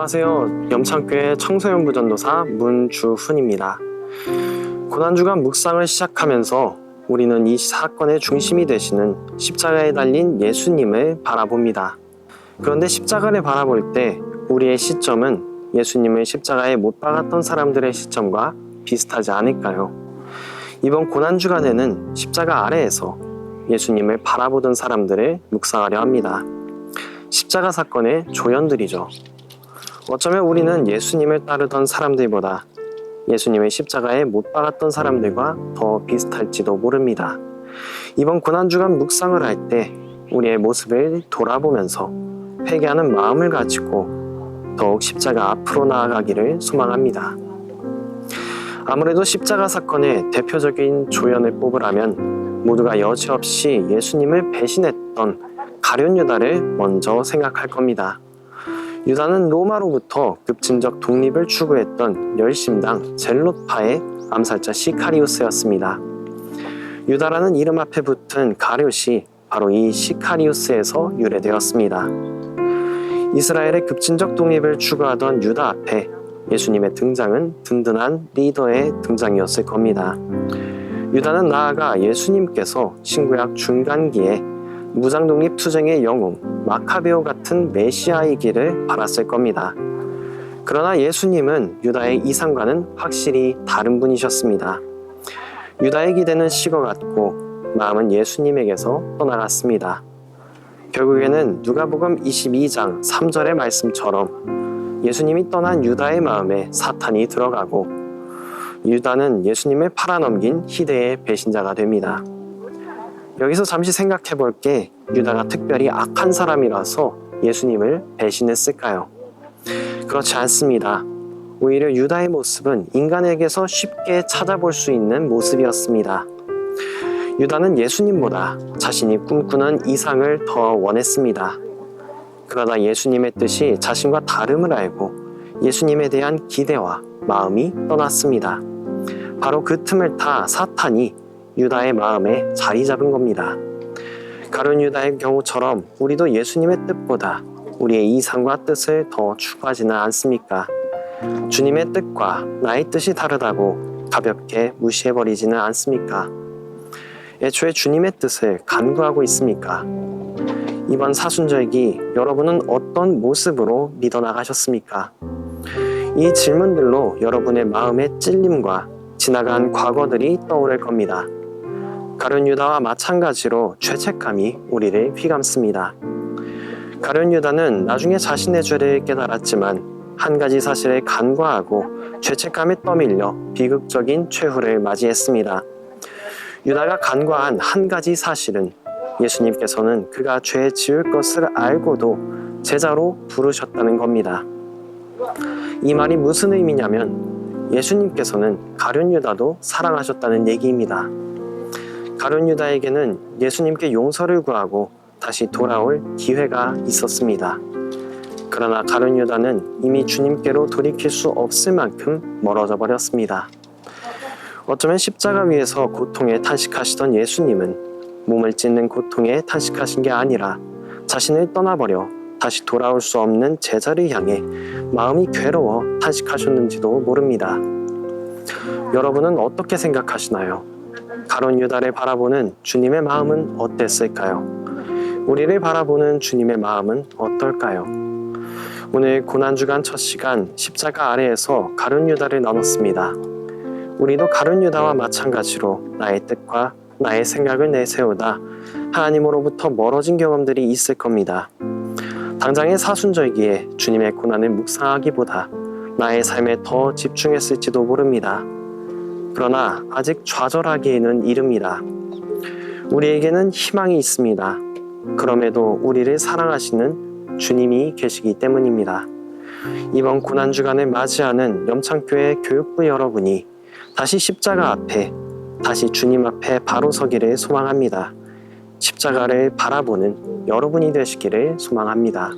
안녕하세요. 염창교회 청소년부 전도사 문주훈입니다. 고난주간 묵상을 시작하면서 우리는 이 사건의 중심이 되시는 십자가에 달린 예수님을 바라봅니다. 그런데 십자가를 바라볼 때 우리의 시점은 예수님을 십자가에 못 박았던 사람들의 시점과 비슷하지 않을까요? 이번 고난주간에는 십자가 아래에서 예수님을 바라보던 사람들을 묵상하려 합니다. 십자가 사건의 조연들이죠. 어쩌면 우리는 예수님을 따르던 사람들보다 예수님의 십자가에 못 박았던 사람들과 더 비슷할지도 모릅니다. 이번 고난주간 묵상을 할 때 우리의 모습을 돌아보면서 회개하는 마음을 가지고 더욱 십자가 앞으로 나아가기를 소망합니다. 아무래도 십자가 사건의 대표적인 조연을 뽑으라면 모두가 여지없이 예수님을 배신했던 가룟 유다를 먼저 생각할 겁니다. 유다는 로마로부터 급진적 독립을 추구했던 열심당 젤롯파의 암살자 시카리우스였습니다. 유다라는 이름 앞에 붙은 가룟이 바로 이 시카리우스에서 유래되었습니다. 이스라엘의 급진적 독립을 추구하던 유다 앞에 예수님의 등장은 든든한 리더의 등장이었을 겁니다. 유다는 나아가 예수님께서 신구약 중간기에 무장독립 투쟁의 영웅 마카베오 같은 메시아이기를 바랐을 겁니다. 그러나 예수님은 유다의 이상과는 확실히 다른 분이셨습니다. 유다의 기대는 식어갔고 마음은 예수님에게서 떠나갔습니다. 결국에는 누가복음 22장 3절의 말씀처럼 예수님이 떠난 유다의 마음에 사탄이 들어가고 유다는 예수님을 팔아넘긴 희대의 배신자가 됩니다. 여기서 잠시 생각해 볼 게 유다가 특별히 악한 사람이라서 예수님을 배신했을까요? 그렇지 않습니다. 오히려 유다의 모습은 인간에게서 쉽게 찾아볼 수 있는 모습이었습니다. 유다는 예수님보다 자신이 꿈꾸는 이상을 더 원했습니다. 그러다 예수님의 뜻이 자신과 다름을 알고 예수님에 대한 기대와 마음이 떠났습니다. 바로 그 틈을 타 사탄이 유다의 마음에 자리 잡은 겁니다. 가룟 유다의 경우처럼 우리도 예수님의 뜻보다 우리의 이상과 뜻을 더 추구하지는 않습니까? 주님의 뜻과 나의 뜻이 다르다고 가볍게 무시해버리지는 않습니까? 애초에 주님의 뜻을 간구하고 있습니까? 이번 사순절기 여러분은 어떤 모습으로 믿어나가셨습니까? 이 질문들로 여러분의 마음의 찔림과 지나간 과거들이 떠오를 겁니다. 가룟 유다와 마찬가지로 죄책감이 우리를 휘감습니다. 가룟 유다는 나중에 자신의 죄를 깨달았지만 한 가지 사실을 간과하고 죄책감에 떠밀려 비극적인 최후를 맞이했습니다. 유다가 간과한 한 가지 사실은 예수님께서는 그가 죄 지을 것을 알고도 제자로 부르셨다는 겁니다. 이 말이 무슨 의미냐면 예수님께서는 가룟 유다도 사랑하셨다는 얘기입니다. 가룟 유다에게는 예수님께 용서를 구하고 다시 돌아올 기회가 있었습니다. 그러나 가룟 유다는 이미 주님께로 돌이킬 수 없을 만큼 멀어져 버렸습니다. 어쩌면 십자가 위에서 고통에 탄식하시던 예수님은 몸을 찢는 고통에 탄식하신 게 아니라 자신을 떠나버려 다시 돌아올 수 없는 제자를 향해 마음이 괴로워 탄식하셨는지도 모릅니다. 여러분은 어떻게 생각하시나요? 가룟 유다를 바라보는 주님의 마음은 어땠을까요? 우리를 바라보는 주님의 마음은 어떨까요? 오늘 고난주간 첫 시간 십자가 아래에서 가룟 유다를 나눴습니다. 우리도 가룟 유다와 마찬가지로 나의 뜻과 나의 생각을 내세우다 하나님으로부터 멀어진 경험들이 있을 겁니다. 당장의 사순절기에 주님의 고난을 묵상하기보다 나의 삶에 더 집중했을지도 모릅니다. 그러나 아직 좌절하기에는 이릅니다. 우리에게는 희망이 있습니다. 그럼에도 우리를 사랑하시는 주님이 계시기 때문입니다. 이번 고난주간을 맞이하는 염창교회 교육부 여러분이 다시 십자가 앞에, 다시 주님 앞에 바로 서기를 소망합니다. 십자가를 바라보는 여러분이 되시기를 소망합니다.